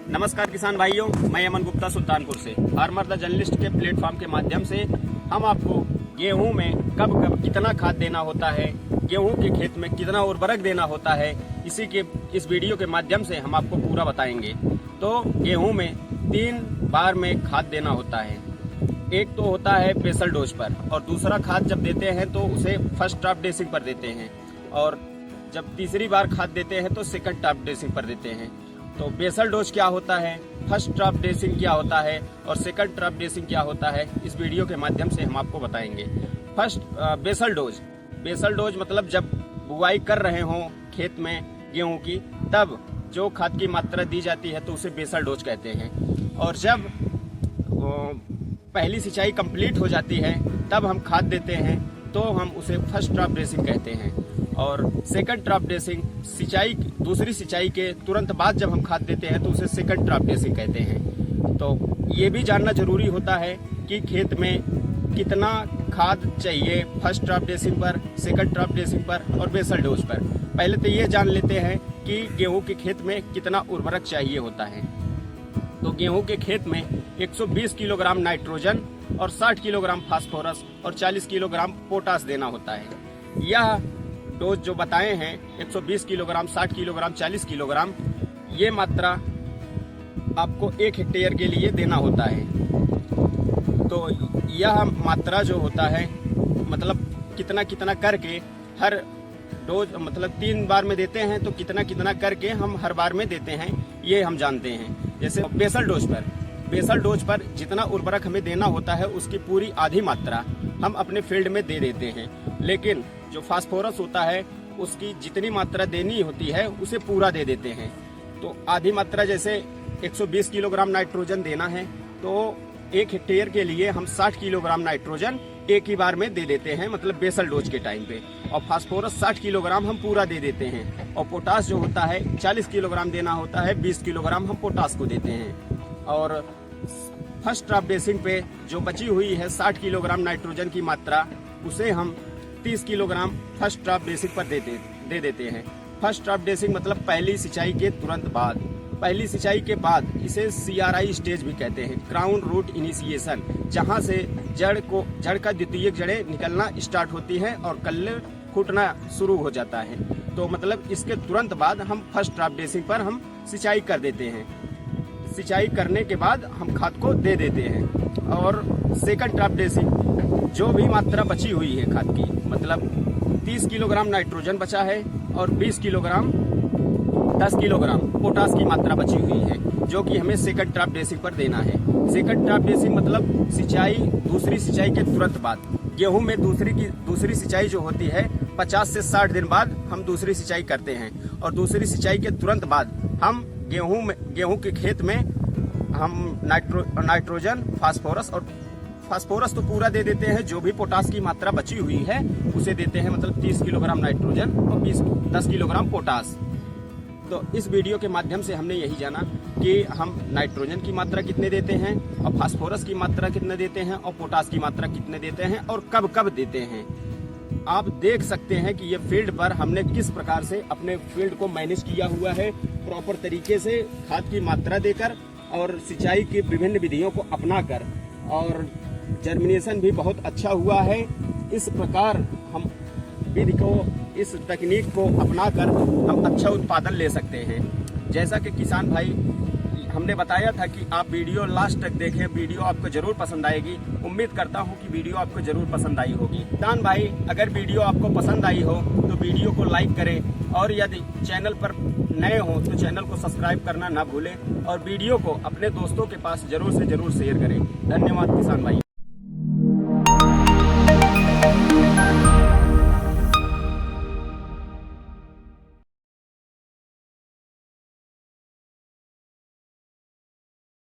नमस्कार किसान भाइयों, मैं अमन गुप्ता सुल्तानपुर से फार्मर द जर्नलिस्ट के प्लेटफॉर्म के माध्यम से हम आपको गेहूं में कब कब कितना खाद देना होता है, गेहूं के खेत में कितना उर्वरक देना होता है, इस वीडियो के माध्यम से हम आपको पूरा बताएंगे। तो गेहूं में 3 बार में खाद देना होता है। एक तो होता है बेसल डोज पर, और दूसरा खाद जब देते हैं तो उसे फर्स्ट टॉप ड्रेसिंग पर देते हैं, और जब तीसरी बार खाद देते हैं तो सेकंड टॉप ड्रेसिंग पर देते हैं। तो बेसल डोज क्या होता है, फर्स्ट ड्रॉप ड्रेसिंग क्या होता है और सेकंड ड्रॉप ड्रेसिंग क्या होता है, इस वीडियो के माध्यम से हम आपको बताएंगे। फर्स्ट बेसल डोज मतलब जब बुआई कर रहे हों खेत में गेहूं की, तब जो खाद की मात्रा दी जाती है तो उसे बेसल डोज कहते हैं। और जब पहली सिंचाई कंप्लीट हो जाती है तब हम खाद देते हैं तो हम उसे फर्स्ट ड्रॉप ड्रेसिंग कहते हैं। और सेकंड ड्रॉप ड्रेसिंग दूसरी सिंचाई के तुरंत बाद जब हम खाद देते हैं तो उसे सेकंड ड्रॉप ड्रेसिंग कहते हैं। तो ये भी जानना जरूरी होता है कि खेत में कितना खाद चाहिए फर्स्ट ड्रॉप ड्रेसिंग पर, सेकंड ड्रॉप ड्रेसिंग पर और बेसल डोज पर। पहले तो ये जान लेते हैं कि गेहूं के खेत में कितना उर्वरक चाहिए होता है। तो गेहूं के खेत में 120 किलोग्राम नाइट्रोजन और 60 किलोग्राम फास्फोरस और 40 किलोग्राम पोटास देना होता है। यह डोज जो बताए हैं 120 किलोग्राम, 60 किलोग्राम, 40 किलोग्राम, ये मात्रा आपको 1 हेक्टेयर के लिए देना होता है। तो यह मात्रा जो होता है मतलब कितना कितना करके हर डोज मतलब 3 बार में देते हैं, तो कितना कितना करके हम हर बार में देते हैं ये हम जानते हैं। जैसे बेसल डोज पर जितना उर्वरक हमें देना होता है उसकी पूरी आधी मात्रा हम अपने फील्ड में दे देते हैं। लेकिन जो फास्फोरस होता है उसकी जितनी मात्रा देनी होती है उसे पूरा दे देते हैं। तो आधी मात्रा जैसे 120 किलोग्राम नाइट्रोजन देना है तो 1 हेक्टेयर के लिए हम 60 किलोग्राम नाइट्रोजन एक ही बार में दे देते हैं, मतलब बेसल डोज के टाइम पे। और फास्फोरस 60 किलोग्राम हम पूरा दे देते हैं। और पोटास जो होता है 40 किलोग्राम देना होता है, 20 किलोग्राम हम पोटास को देते हैं। और फर्स्ट ड्रॉप ड्रेसिंग पे जो बची हुई है 60 किलोग्राम नाइट्रोजन की मात्रा, उसे हम 30 किलोग्राम फर्स्ट ड्रॉप ड्रेसिंग पर दे देते हैं। फर्स्ट ड्रॉप ड्रेसिंग मतलब पहली सिंचाई के तुरंत बाद। पहली सिंचाई के बाद इसे CRI स्टेज भी कहते हैं, क्राउन रूट इनिशिएशन, जहां से जड़ का द्वितीयक जड़ें निकलना स्टार्ट होती है और कल्ले फूटना शुरू हो जाता है। तो मतलब इसके तुरंत बाद हम फर्स्ट ड्रॉप ड्रेसिंग पर हम सिंचाई कर देते हैं। सिंचाई करने के बाद हम खाद को दे देते हैं। और सेकंड ड्रॉप ड्रेसिंग जो भी मात्रा बची हुई है खाद की, मतलब 30 किलोग्राम नाइट्रोजन बचा है और 10 किलोग्राम पोटास की मात्रा बची हुई है, जो कि हमें सेकंड ड्रॉप ड्रेसिंग पर देना है। सेकंड ड्रॉप ड्रेसिंग मतलब दूसरी सिंचाई के तुरंत बाद। गेहूं में दूसरी सिंचाई जो होती है 50 से 60 दिन बाद हम दूसरी सिंचाई करते हैं। और दूसरी सिंचाई के तुरंत बाद हम गेहूं के खेत में हम नाइट्रोजन, फास्फोरस तो पूरा दे देते हैं, जो भी पोटास की मात्रा बची हुई है उसे देते हैं, मतलब 30 किलोग्राम नाइट्रोजन और 10 किलोग्राम पोटास। तो इस वीडियो के माध्यम से हमने यही जाना कि हम नाइट्रोजन की मात्रा कितने देते हैं और फास्फोरस की मात्रा कितने देते हैं और पोटास की मात्रा कितने देते हैं और कब कब देते हैं। आप देख सकते हैं कि ये फील्ड पर हमने किस प्रकार से अपने फील्ड को मैनेज किया हुआ है, प्रॉपर तरीके से खाद की मात्रा देकर और सिंचाई की विभिन्न विधियों को अपनाकर, और जर्मिनेशन भी बहुत अच्छा हुआ है। इस प्रकार हम विधि को, इस तकनीक को अपनाकर हम अच्छा उत्पादन ले सकते हैं। जैसा कि किसान भाई हमने बताया था कि आप वीडियो लास्ट तक देखें, वीडियो आपको जरूर पसंद आएगी। उम्मीद करता हूं कि वीडियो आपको जरूर पसंद आई होगी। किसान भाई, अगर वीडियो आपको पसंद आई हो तो वीडियो को लाइक करें, और यदि चैनल पर नए हो तो चैनल को सब्सक्राइब करना ना भूलें, और वीडियो को अपने दोस्तों के पास जरूर से जरूर शेयर करें। धन्यवाद किसान भाई।